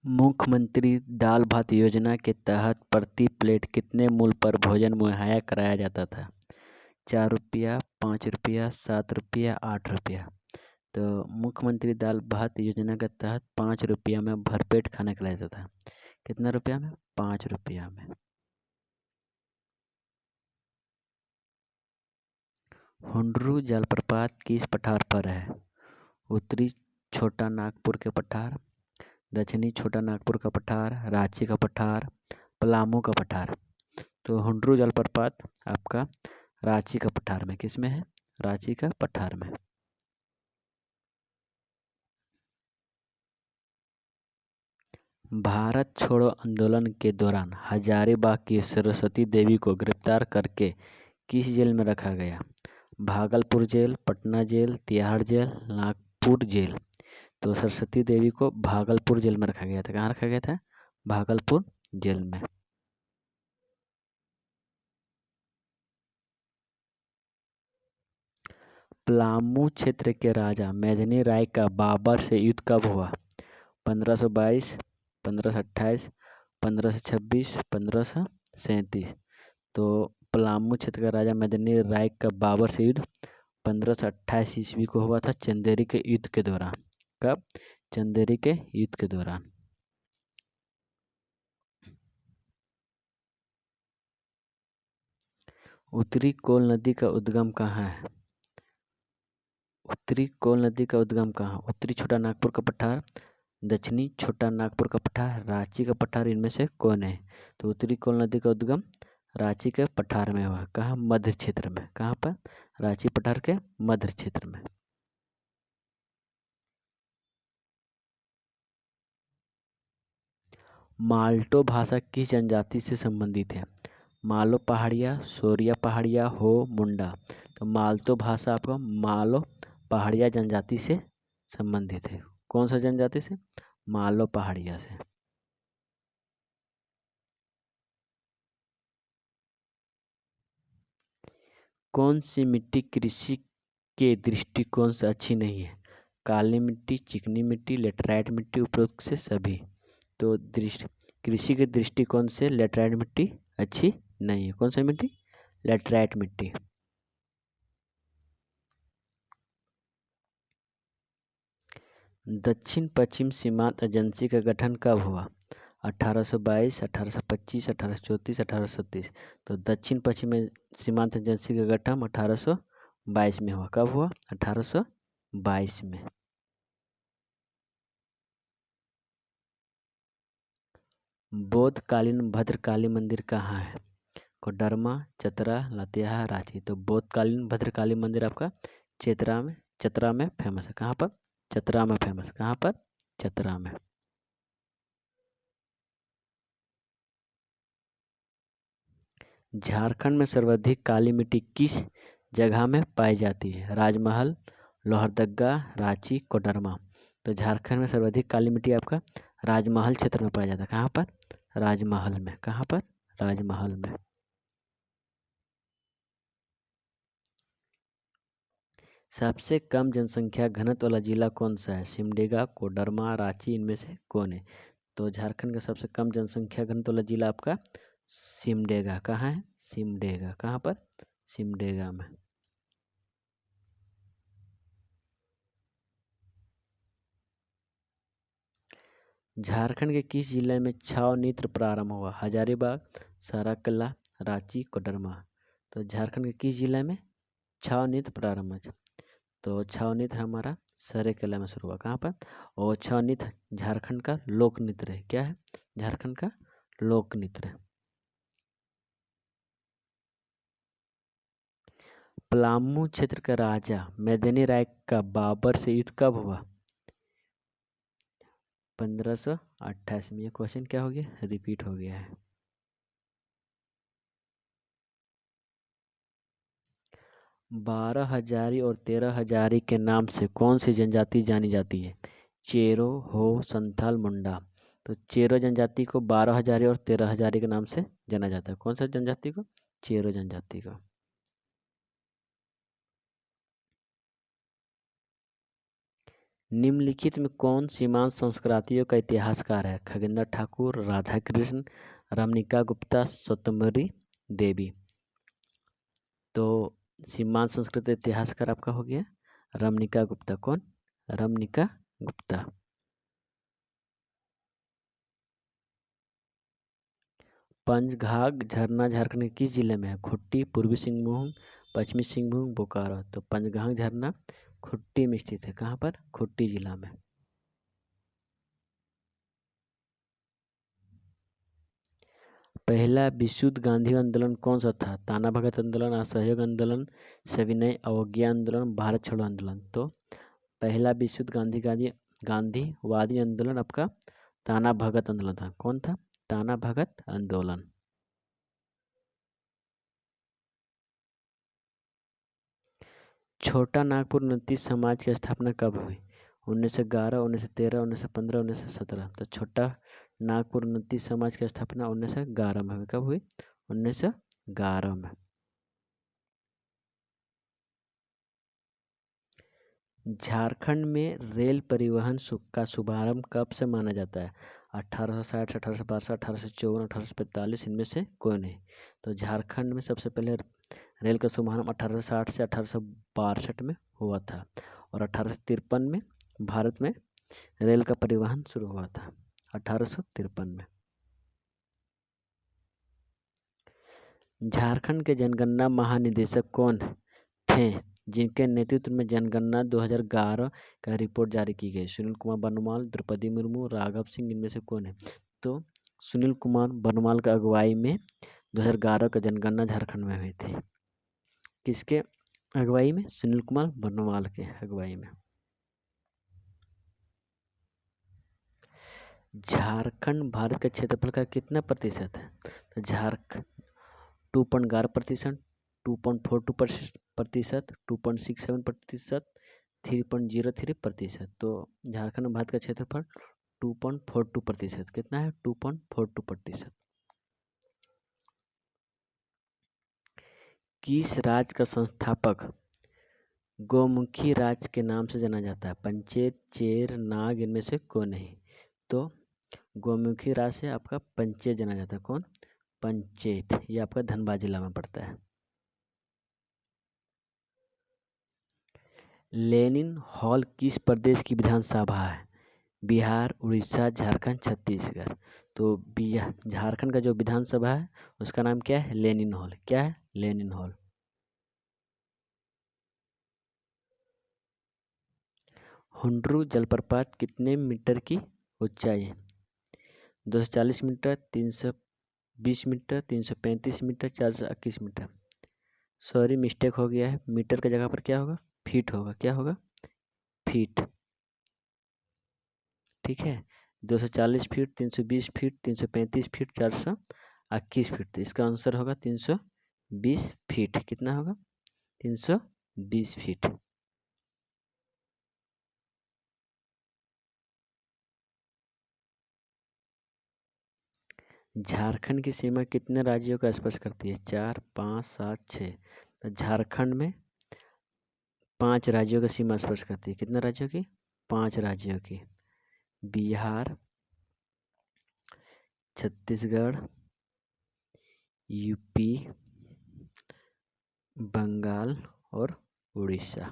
मुख्यमंत्री दाल भात योजना के तहत प्रति प्लेट कितने मूल्य पर भोजन मुहैया कराया जाता था? 4 रुपया, 5 रुपया, 7 रुपया, 8 रुपया। तो मुख्यमंत्री दाल भात योजना के तहत 5 रुपया में भरपेट खाना खिलाया जाता था। कितना रुपया में? 5 रुपया में। हुंडरू जलप्रपात किस पठार पर है? उत्तरी छोटा नागपुर के पठार, दक्षिणी छोटा नागपुर का पठार, रांची का पठार, पलामू का पठार। तो हुंडरू जलप्रपात आपका रांची का पठार में, किस में है? रांची का पठार में। भारत छोड़ो आंदोलन के दौरान हजारीबाग की सरस्वती देवी को गिरफ्तार करके किस जेल में रखा गया? Bhagalpur jail, Patna jail, Tihar jail, Nagpur jail. तो सरस्वती देवी को भागलपुर जेल में रखा गया था। कहाँ रखा गया था? भागलपुर जेल में। पलामू क्षेत्र के राजा मेदिनी राय का बाबर से युद्ध कब हुआ? 1522, 1528, 1526, 1537। तो पलामू क्षेत्र का राजा मेदिनी राय का बाबर से युद्ध 1528 ईस्वी को हुआ था, चंदेरी के युद्ध के दौरान। कब? चंदेरी के युद्ध के दौरान। उत्तरी कोल नदी का उद्गम कहाँ है? उत्तरी कोल नदी का उद्गम कहाँ? उत्तरी छोटा नागपुर का पठार, दक्षिणी छोटा नागपुर का पठार, रांची का पठार, इनमें से कौन है? तो उत्तरी कोल नदी का उद्गम रांची के पठार में हुआ। कहाँ? मध्य क्षेत्र में। कहाँ पर? रांची पठार के मध्य क्षेत्र में। माल्टो भाषा किस जनजाति से संबंधित है? मालो पहाड़िया, सोरिया पहाड़िया, हो, मुंडा। तो माल्टो भाषा आपको मालो पहाड़िया जनजाति से संबंधित है। कौन सा जनजाति से? मालो पहाड़िया से। कौन सी मिट्टी कृषि के दृष्टिकोण से अच्छी नहीं है? काली मिट्टी, चिकनी मिट्टी, लेटराइट मिट्टी, उपरोक्त से सभी। तो कृषि के दृष्टिकोण से लेटराइट मिट्टी अच्छी नहीं है। कौन सी मिट्टी? लेटराइट मिट्टी। दक्षिण पश्चिम सीमांत एजेंसी का गठन कब हुआ? 1822, 1825, 1834, 1837। तो दक्षिण पश्चिम सीमांत एजेंसी का गठन 1822 में हुआ। कब हुआ? 1822 में। बौद्धकालीन भद्रकाली मंदिर कहाँ है? कोडरमा, चतरा, लातेहार, रांची। तो बौद्धकालीन भद्रकाली मंदिर आपका चतरा में फेमस है। कहाँ पर? चतरा में फेमस। कहाँ पर? चतरा में। झारखंड में सर्वाधिक काली मिट्टी किस जगह में पाई जाती है? राजमहल, लोहरदगा, रांची, कोडरमा। तो झारखंड में सर्वाधिक काली मिट्टी आपका राजमहल क्षेत्र में पाया जाता है। कहाँ पर? राजमहल में। कहाँ पर? राजमहल में। सबसे कम जनसंख्या घनत्व वाला जिला कौन सा है? सिमडेगा, कोडरमा, रांची, इनमें से कौन है? तो झारखंड का सबसे कम जनसंख्या घनत्व वाला जिला आपका सिमडेगा। कहाँ है? सिमडेगा। कहाँ पर? सिमडेगा में। झारखंड के किस जिले में छाव नृत्य प्रारंभ हुआ? हजारीबाग, सरायकेला, रांची, कोडरमा। तो झारखंड के किस जिले में छाव नृत्य प्रारंभ हुआ? तो छाव नृत्य हमारा सरायकेला में शुरू हुआ। कहाँ पर? और छाव नृत्य झारखंड का लोक नृत्य है। क्या है? झारखंड का लोक नृत्य है। पलामू क्षेत्र का राजा मेदिनी राय का बाबर से युद्ध कब हुआ? 1528 में। ये क्वेश्चन क्या हो गया? रिपीट हो गया है। 12 हजारी और 13 हजारी के नाम से कौन सी जनजाति जानी जाती है? चेरो, हो, संथाल, मुंडा। तो चेरो जनजाति को 12 हजारी और 13 हजारी के नाम से जाना जाता है। कौन सा जनजाति को? चेरो जनजाति को। निम्नलिखित में कौन सीमांत संस्कृतियों का इतिहासकार है? खगेंद्र ठाकुर, राधा कृष्ण, रमणिका गुप्ता, स्वयंभरी देवी। तो सीमांत संस्कृति इतिहासकार आपका हो गया रमणिका गुप्ता। कौन? रमणिका गुप्ता। पंचघाघ झरना झारखंड के किस जिले में है? खूंटी, पूर्वी सिंहभूम, पश्चिमी सिंहभूम, बोकारो। तो पंचघाघ झरना खूंटी में स्थित है। कहाँ पर? खूंटी जिला में। पहला विशुद्ध गांधी आंदोलन कौन सा था? ताना भगत आंदोलन, असहयोग आंदोलन, सविनय अवज्ञा आंदोलन, भारत छोड़ो आंदोलन। तो पहला विशुद्ध गांधीवादी आंदोलन आपका ताना भगत आंदोलन था। कौन था? ताना भगत आंदोलन। छोटा नागपुर उन्नति समाज की स्थापना कब हुई? 1911, 1913, 1915, 1917। तो छोटा नागपुर उन्नति समाज की स्थापना 1911 में हुई। कब हुई? 1911 में। झारखंड में रेल परिवहन का शुभारंभ कब से माना जाता है? 1860, 1862, 1854, 1845। इनमें से कोई नहीं। तो झारखंड में सबसे पहले रेल का शुभारंभ 1860 से 1862 में हुआ था और 1853 में भारत में रेल का परिवहन शुरू हुआ था। 1853 में। झारखंड के जनगणना महानिदेशक कौन थे जिनके नेतृत्व में जनगणना 2011 का रिपोर्ट जारी की गई? सुनील कुमार बनवाल, द्रौपदी मुर्मू, राघव सिंह। इनमें से कौन है? तो सुनील कुमार बनवाल का अगुवाई में 2011 का जनगणना झारखंड में हुई थी। किसके अगुवाई में? सुनील कुमार बनवाल के अगुवाई में। झारखंड भारत के क्षेत्रफल का कितना प्रतिशत है? तो झारखंड 2.11%, 2.42%, 2.67%, 3.03%। तो झारखंड भारत का क्षेत्रफल 2.42%। कितना है? 2.42%। किस राज्य का संस्थापक गौमुखी राज्य के नाम से जाना जाता है? पंचेत, चेर, नाग। इनमें से कौन नहीं? तो गौमुखी राज्य से आपका पंचेत जाना जाता है। कौन? पंचेत। ये आपका धनबाद जिला में पड़ता है। लेनिन हॉल किस प्रदेश की विधानसभा है? बिहार, उड़ीसा, झारखंड, छत्तीसगढ़। तो झारखंड का जो विधानसभा है उसका नाम क्या है? Lenin hall. क्या है? Lenin hall. हुंड्रू जलप्रपात कितने मीटर की ऊंचाई है? 240 metre, 320 metre, 335 metre, 421 metre. Sorry, mistake हो गया है। मीटर की जगह पर क्या होगा? फीट होगा। क्या होगा? फीट। ठीक है। 240 फीट, 320 फीट, 335 फीट, 421 फीट। तो इसका आंसर होगा 320 फीट। कितना होगा? 320 फीट। झारखंड की सीमा कितने राज्यों का स्पर्श करती है? 4, 5, 7, 6। तो झारखंड में 5 राज्यों की सीमा स्पर्श करती है। कितने राज्यों की? 5 राज्यों की। बिहार, छत्तीसगढ़, यूपी, बंगाल और उड़ीसा।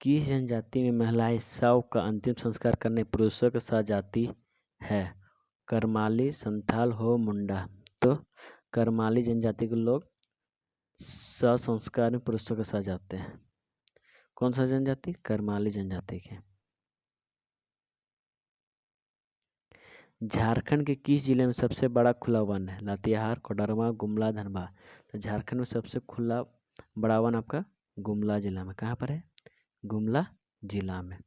किस जनजाति में महिलाएं शव का अंतिम संस्कार करने पुरुषों के साथ जाती है? करमाली, संथाल, हो, मुंडा। तो करमाली जनजाति के लोग शव संस्कार में पुरुषों के साथ जाते हैं। कौन सा जनजाति? करमाली जनजाति के। झारखंड के किस जिले में सबसे बड़ा खुला वन है? लातेहार, कोडरमा, गुमला, धनबाद। तो झारखंड में सबसे खुला बड़ा वन आपका गुमला जिला में। कहाँ पर है? गुमला जिला में।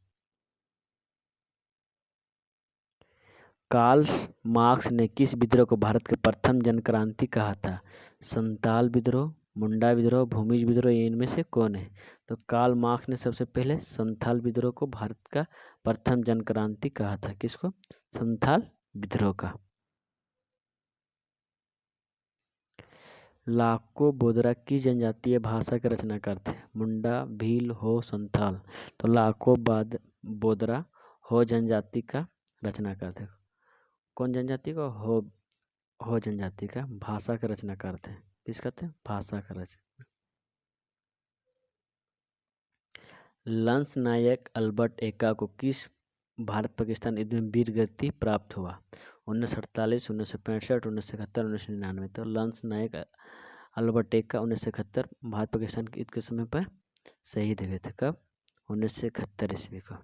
कार्ल मार्क्स ने किस विद्रोह को भारत के प्रथम जनक्रांति कहा था? संताल विद्रोह, मुंडा विद्रोह, भूमिज विद्रोह। इनमें से कौन है? तो कार्ल मार्क्स ने सबसे पहले संथाल विद्रोह को भारत का प्रथम जनक्रांति कहा था। किसको? संथाल विद्रोह का। लाको बोदरा किस जनजातीय भाषा के रचनाकार थे? मुंडा, भील, हो, संथाल। तो लाको बोदरा हो जनजाति का रचनाकार थे। कौन जनजाति का? हो जनजाति का भाषा का रचनाकार थे। किसका थे? भाषा का रचना। लंस नायक अल्बर्ट एक्का को किस भारत पाकिस्तान युद्ध में वीर गति प्राप्त हुआ? 1948, 1965, 1971, 1999। तो लंस नायक अल्बर्ट एक्का 1971 भारत पाकिस्तान के युद्ध के समय पर शहीद हुए थे। कब? 1971 ईस्वी को।